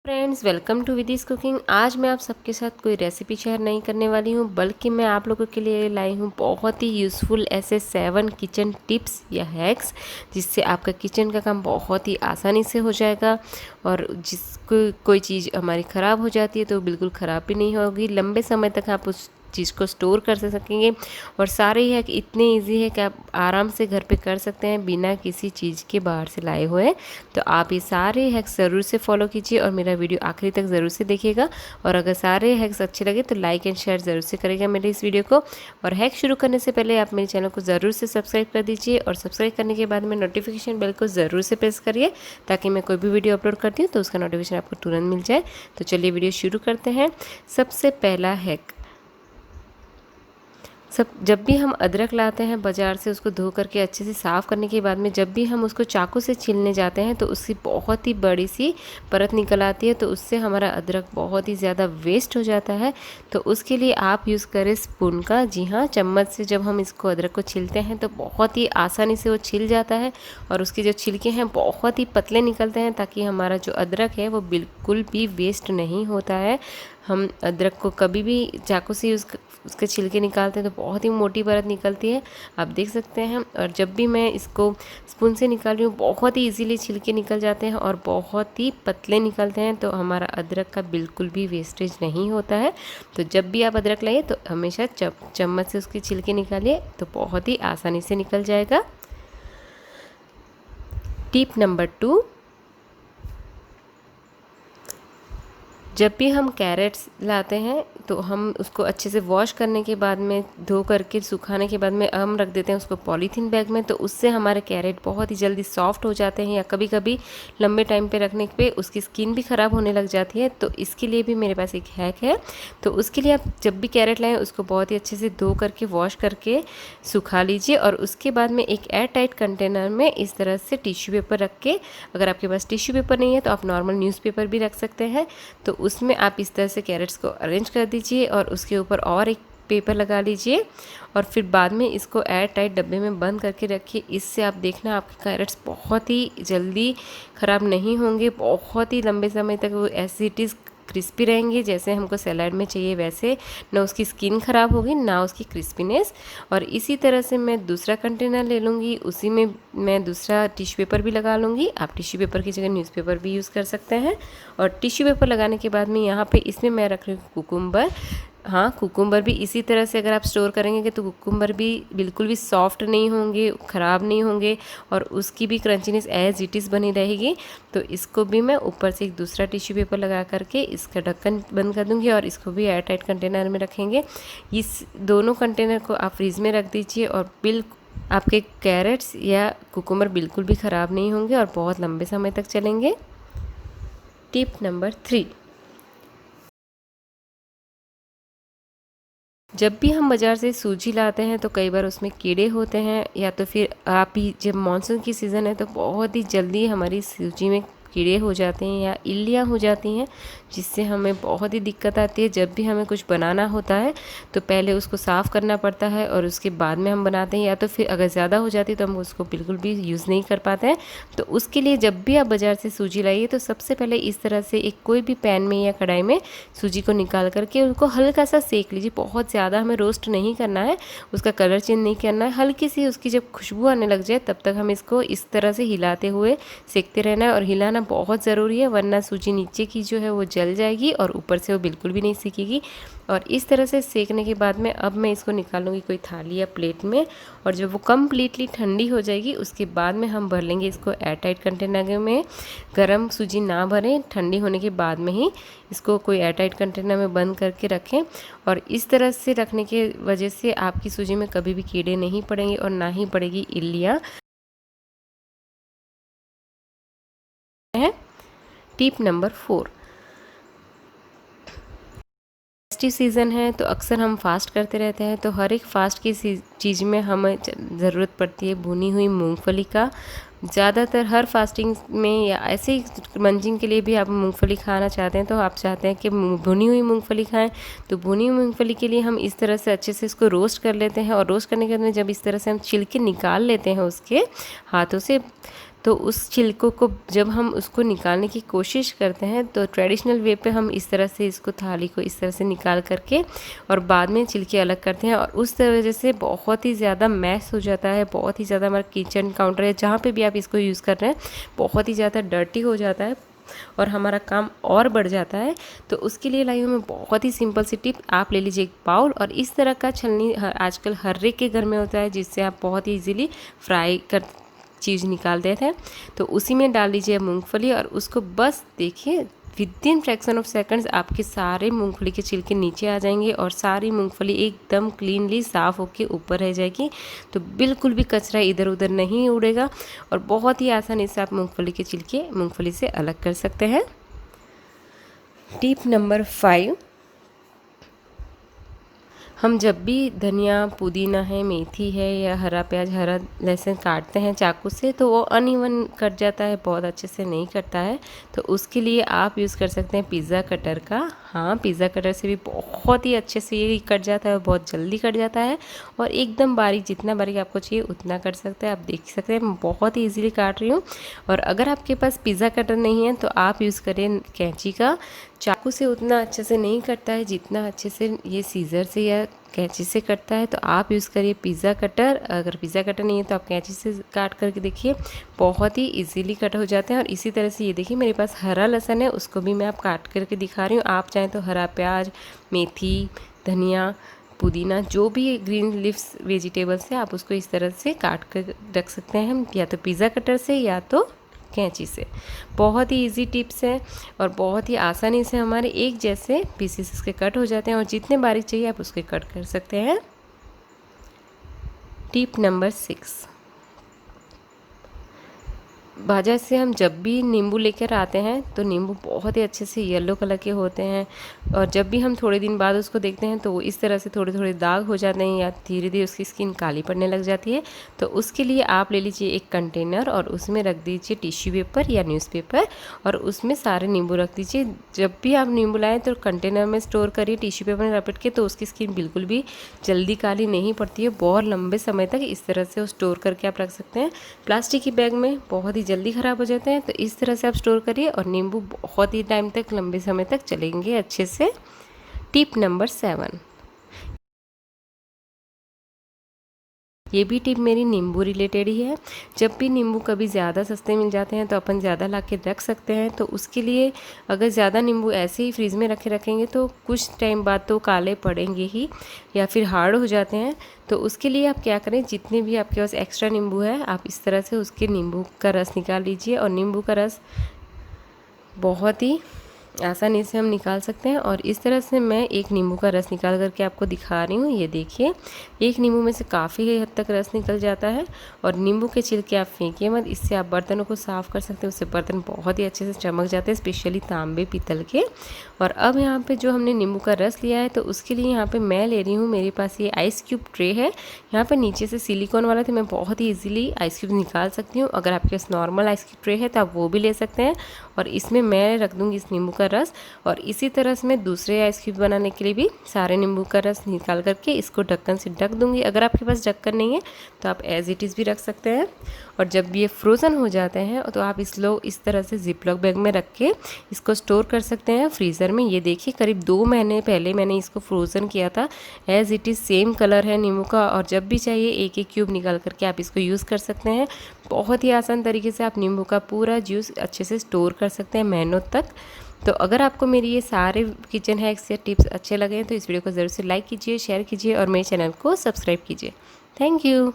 Friends, welcome to with this cooking. आज मैं आप सबके साथ कोई रेसिपी शेयर नहीं करने वाली हूँ, बल्कि मैं आप लोगों के लिए लाई हूँ बहुत ही यूज़फुल ऐसे 7 किचन टिप्स या हैक्स, जिससे आपका किचन का काम बहुत ही आसानी से हो जाएगा। और जिसको कोई चीज़ हमारी ख़राब हो जाती है तो बिल्कुल ख़राब भी नहीं होगी, लंबे समय तक आप उस चीज़ को स्टोर कर सकेंगे। और सारे ही हैक इतने इजी है कि आप आराम से घर पे कर सकते हैं बिना किसी चीज़ के बाहर से लाए हुए। तो आप ये सारे हैक्स ज़रूर से फॉलो कीजिए और मेरा वीडियो आखिरी तक ज़रूर से देखिएगा। और अगर सारे हैक्स अच्छे लगे तो लाइक एंड शेयर ज़रूर से करेगा मेरे इस वीडियो को। और हैक शुरू करने से पहले आप मेरे चैनल को ज़रूर से सब्सक्राइब कर दीजिए, और सब्सक्राइब करने के बाद में नोटिफिकेशन बेल को ज़रूर से प्रेस करिए, ताकि मैं कोई भी वीडियो अपलोड करती हूँ तो उसका नोटिफिकेशन आपको तुरंत मिल जाए। तो चलिए वीडियो शुरू करते हैं। सबसे पहला हैक, जब भी हम अदरक लाते हैं बाज़ार से, उसको धो करके अच्छे से साफ़ करने के बाद में जब भी हम उसको चाकू से छीलने जाते हैं तो उसकी बहुत ही बड़ी सी परत निकल आती है, तो उससे हमारा अदरक बहुत ही ज़्यादा वेस्ट हो जाता है। तो उसके लिए आप यूज़ करें स्पून का। जी हाँ, चम्मच से जब हम इसको अदरक को छीलते हैं तो बहुत ही आसानी से वो छिल जाता है, और उसके जो छिलके हैं बहुत ही पतले निकलते हैं, ताकि हमारा जो अदरक है वो बिल्कुल भी वेस्ट नहीं होता है। हम अदरक को कभी भी चाकू से उसके छिलके निकालते हैं तो बहुत ही मोटी परत निकलती है, आप देख सकते हैं। और जब भी मैं इसको स्पून से निकाल रही हूँ बहुत ही इजीली छिलके निकल जाते हैं और बहुत ही पतले निकलते हैं, तो हमारा अदरक का बिल्कुल भी वेस्टेज नहीं होता है। तो जब भी आप अदरक लाइए तो हमेशा चम्मच से उसके छिलके निकालिए, तो बहुत ही आसानी से निकल जाएगा। टिप नंबर 2, जब भी हम कैरेट्स लाते हैं तो हम उसको अच्छे से वॉश करने के बाद में, धो करके सुखाने के बाद में हम रख देते हैं उसको पॉलीथीन बैग में। तो उससे हमारे कैरेट बहुत ही जल्दी सॉफ्ट हो जाते हैं, या कभी कभी लंबे टाइम पे रखने पे उसकी स्किन भी ख़राब होने लग जाती है। तो इसके लिए भी मेरे पास एक हैक है। तो उसके लिए आप जब भी कैरेट लाएँ उसको बहुत ही अच्छे से धो करके वॉश करके सुखा लीजिए, और उसके बाद में एक एयर टाइट कंटेनर में इस तरह से टिश्यू पेपर रख के, अगर आपके पास टिश्यू पेपर नहीं है तो आप नॉर्मल न्यूज़पेपर भी रख सकते हैं, तो उसमें आप इस तरह से कैरेट्स को अरेंज कर दीजिए और उसके ऊपर और एक पेपर लगा लीजिए, और फिर बाद में इसको एयर टाइट डब्बे में बंद करके रखिए। इससे आप देखना आपके कैरेट्स बहुत ही जल्दी ख़राब नहीं होंगे, बहुत ही लंबे समय तक वो ऐसे इट इज़ क्रिस्पी रहेंगे, जैसे हमको सैलाड में चाहिए वैसे। ना उसकी स्किन ख़राब होगी ना उसकी क्रिस्पीनेस। और इसी तरह से मैं दूसरा कंटेनर ले लूँगी, उसी में मैं दूसरा टिश्यू पेपर भी लगा लूँगी। आप टिश्यू पेपर की जगह न्यूज़पेपर भी यूज़ कर सकते हैं। और टिश्यू पेपर लगाने के बाद में यहाँ पे इसमें मैं रख रही हूँ कुकुम्बर। हाँ, कुकुम्बर भी इसी तरह से अगर आप स्टोर करेंगे तो कुकुम्बर भी बिल्कुल भी सॉफ्ट नहीं होंगे, ख़राब नहीं होंगे, और उसकी भी क्रंचीनेस एज इट इज़ बनी रहेगी। तो इसको भी मैं ऊपर से एक दूसरा टिश्यू पेपर लगा करके इसका ढक्कन बंद कर दूँगी, और इसको भी एयर टाइट कंटेनर में रखेंगे। इस दोनों कंटेनर को आप फ्रीज़ में रख दीजिए, और आपके कैरेट्स या कुकुम्बर बिल्कुल भी ख़राब नहीं होंगे और बहुत लंबे समय तक चलेंगे। टिप नंबर 3, जब भी हम बाज़ार से सूजी लाते हैं तो कई बार उसमें कीड़े होते हैं, या तो फिर आप ही जब मानसून की सीज़न है तो बहुत ही जल्दी हमारी सूजी में कीड़े हो जाते हैं या इल्लियाँ हो जाती हैं, जिससे हमें बहुत ही दिक्कत आती है। जब भी हमें कुछ बनाना होता है तो पहले उसको साफ़ करना पड़ता है और उसके बाद में हम बनाते हैं, या तो फिर अगर ज़्यादा हो जाती है तो हम उसको बिल्कुल भी यूज़ नहीं कर पाते हैं। तो उसके लिए जब भी आप बाज़ार से सूजी लाइए तो सबसे पहले इस तरह से एक कोई भी पैन में या कढ़ाई में सूजी को निकाल करके उसको हल्का सा सेक लीजिए। बहुत ज़्यादा हमें रोस्ट नहीं करना है, उसका कलर चेंज नहीं करना है, हल्की सी उसकी जब खुशबू आने लग जाए तब तक हम इसको इस तरह से हिलाते हुए सेकते रहना है। और हिलाना बहुत ज़रूरी है, वरना सूजी नीचे की जो है वो जल जाएगी और ऊपर से वो बिल्कुल भी नहीं सीखेगी। और इस तरह से सेकने के बाद में अब मैं इसको निकालूंगी कोई थाली या प्लेट में, और जब वो कम्प्लीटली ठंडी हो जाएगी उसके बाद में हम भर लेंगे इसको एयर टाइट कंटेनर में। गरम सूजी ना भरें, ठंडी होने के बाद में ही इसको कोई एयर टाइट कंटेनर में बंद करके रखें। और इस तरह से रखने की वजह से आपकी सूजी में कभी भी कीड़े नहीं पड़ेंगे और ना ही पड़ेगी इल्लियाँ। टिप नंबर 4, फेस्टिव सीज़न है तो अक्सर हम फास्ट करते रहते हैं, तो हर एक फास्ट की चीज़ में हमें ज़रूरत पड़ती है भुनी हुई मूंगफली का। ज़्यादातर हर फास्टिंग में या ऐसे ही मंजिंग के लिए भी आप मूंगफली खाना चाहते हैं, तो आप चाहते हैं कि भुनी हुई मूंगफली खाएं। तो भुनी हुई मूंगफली के लिए हम इस तरह से अच्छे से इसको रोस्ट कर लेते हैं, और रोस्ट करने के बाद में जब इस तरह से हम छिलके निकाल लेते हैं उसके हाथों से, तो उस छिलकों को जब हम उसको निकालने की कोशिश करते हैं तो ट्रेडिशनल वे पे हम इस तरह से इसको थाली को इस तरह से निकाल करके और बाद में छिलके अलग करते हैं, और उस वजह से बहुत ही ज़्यादा मैस हो जाता है, बहुत ही ज़्यादा हमारा किचन काउंटर है जहाँ पे भी आप इसको यूज़ कर रहे हैं बहुत ही ज़्यादा डर्टी हो जाता है और हमारा काम और बढ़ जाता है। तो उसके लिए लाई हूँ मैं बहुत ही सिंपल सी टिप। आप ले लीजिए एक बाउल और इस तरह का छलनी आजकल हर एक के घर में होता है जिससे आप बहुत ही ईजिली फ्राई कर चीज़ निकाल देते हैं। तो उसी में डाल लीजिए मूंगफली और उसको बस देखिए विदिन फ्रैक्शन ऑफ सेकंड्स आपके सारे मूंगफली के छिलके नीचे आ जाएंगे और सारी मूंगफली एकदम क्लीनली साफ़ होके ऊपर रह जाएगी। तो बिल्कुल भी कचरा इधर उधर नहीं उड़ेगा और बहुत ही आसानी से आप मूंगफली के छिलके मूंगफली से अलग कर सकते हैं। टिप नंबर 5, हम जब भी धनिया, पुदीना है, मेथी है या हरा प्याज, हरा लहसुन काटते हैं चाकू से तो वो अनइवन कट जाता है, बहुत अच्छे से नहीं कटता है। तो उसके लिए आप यूज़ कर सकते हैं पिज़्ज़ा कटर का। हाँ, पिज़्ज़ा कटर से भी बहुत ही अच्छे से ये कट जाता है, बहुत जल्दी कट जाता है और एकदम बारीक, जितना बारीक आपको चाहिए उतना कट सकते हैं। आप देख सकते हैं मैं बहुत ही ईजिली काट रही हूँ। और अगर आपके पास पिज़्ज़ा कटर नहीं है तो आप यूज़ करें कैंची का। चाकू से उतना अच्छे से नहीं कटता है जितना अच्छे से ये सीज़र से या कैंची से कटता है। तो आप यूज़ करिए पिज़्ज़ा कटर। अगर पिज़्ज़ा कटर नहीं है तो आप कैंची से काट करके देखिए, बहुत ही इजीली कट हो जाते हैं। और इसी तरह से ये देखिए मेरे पास हरा लहसुन है, उसको भी मैं आप काट करके दिखा रही हूँ। आप चाहें तो हरा प्याज, मेथी, धनिया, पुदीना, जो भी ग्रीन लीव्स वेजिटेबल्स है आप उसको इस तरह से काट कर रख सकते हैं, हम या तो पिज़्ज़ा कटर से या तो कैंची से। बहुत ही इजी टिप्स है और बहुत ही आसानी से हमारे एक जैसे पीसेस इसके कट हो जाते हैं और जितने बारीक चाहिए आप उसके कट कर सकते हैं। टिप नंबर 6, बाजार से हम जब भी नींबू लेकर आते हैं तो नींबू बहुत ही अच्छे से येलो कलर के होते हैं और जब भी हम थोड़े दिन बाद उसको देखते हैं तो वो इस तरह से थोड़े थोड़े दाग हो जाते हैं या धीरे धीरे उसकी स्किन काली पड़ने लग जाती है। तो उसके लिए आप ले लीजिए एक कंटेनर और उसमें रख दीजिए टिश्यू पेपर या न्यूज़पेपर और उसमें सारे नींबू रख दीजिए। जब भी आप नींबू लाएँ तो कंटेनर में स्टोर करिए टिश्यू पेपर में रपट के, तो उसकी स्किन बिल्कुल भी जल्दी काली नहीं पड़ती है। बहुत लंबे समय तक इस तरह से स्टोर करके आप रख सकते हैं। प्लास्टिक की बैग में बहुत ही जल्दी ख़राब हो जाते हैं, तो इस तरह से आप स्टोर करिए और नींबू बहुत ही टाइम तक, लंबे समय तक चलेंगे अच्छे से। टिप नंबर 7, ये भी टिप मेरी नींबू रिलेटेड ही है। जब भी नींबू कभी ज़्यादा सस्ते मिल जाते हैं तो अपन ज़्यादा ला के रख सकते हैं। तो उसके लिए अगर ज़्यादा नींबू ऐसे ही फ्रीज़ में रखेंगे तो कुछ टाइम बाद तो काले पड़ेंगे ही या फिर हार्ड हो जाते हैं। तो उसके लिए आप क्या करें, जितने भी आपके पास एक्स्ट्रा नींबू है आप इस तरह से उसके नींबू का रस निकाल लीजिए। और नींबू का रस बहुत ही आसानी से हम निकाल सकते हैं। और इस तरह से मैं एक नींबू का रस निकाल करके आपको दिखा रही हूँ। ये देखिए, एक नींबू में से काफ़ी हद तक रस निकल जाता है। और नींबू के छिलके आप फेंकिए मत, इससे आप बर्तनों को साफ़ कर सकते हैं, उससे बर्तन बहुत ही अच्छे से चमक जाते हैं, स्पेशली तांबे पीतल के। और अब यहाँ पे जो हमने नींबू का रस लिया है तो उसके लिए यहाँ पे मैं ले रही हूँ, मेरे पास ये आइस क्यूब ट्रे है। यहाँ पे नीचे से सिलिकॉन वाला तो मैं बहुत ही इजीली आइस क्यूब निकाल सकती हूँ। अगर आपके पास नॉर्मल आइस क्यूब ट्रे है तो आप वो भी ले सकते हैं। और इसमें मैं रख दूँगी इस नींबू का रस। और इसी तरह से मैं दूसरे आइस क्यूब बनाने के लिए भी सारे नींबू का रस निकाल करके इसको ढक्कन से ढक दूँगी। अगर आपके पास ढक्कन नहीं है तो आप एज इट इज़ भी रख सकते हैं। और जब ये फ्रोज़न हो जाते हैं तो आप इस तरह से जिपलॉक बैग में रख के इसको स्टोर कर सकते हैं फ्रीज़र में। ये देखिए, करीब 2 महीने पहले मैंने इसको फ्रोज़न किया था। As it is same colour है नींबू का। और जब भी चाहिए एक एक क्यूब निकाल करके आप इसको यूज़ कर सकते हैं। बहुत ही आसान तरीके से आप नींबू का पूरा जूस अच्छे से स्टोर कर सकते हैं महीनों तक। तो अगर आपको मेरी ये सारे किचन हैक्स या टिप्स अच्छे लगे तो इस वीडियो को ज़रूर से लाइक कीजिए, शेयर कीजिए और मेरे चैनल को सब्सक्राइब कीजिए। Thank you.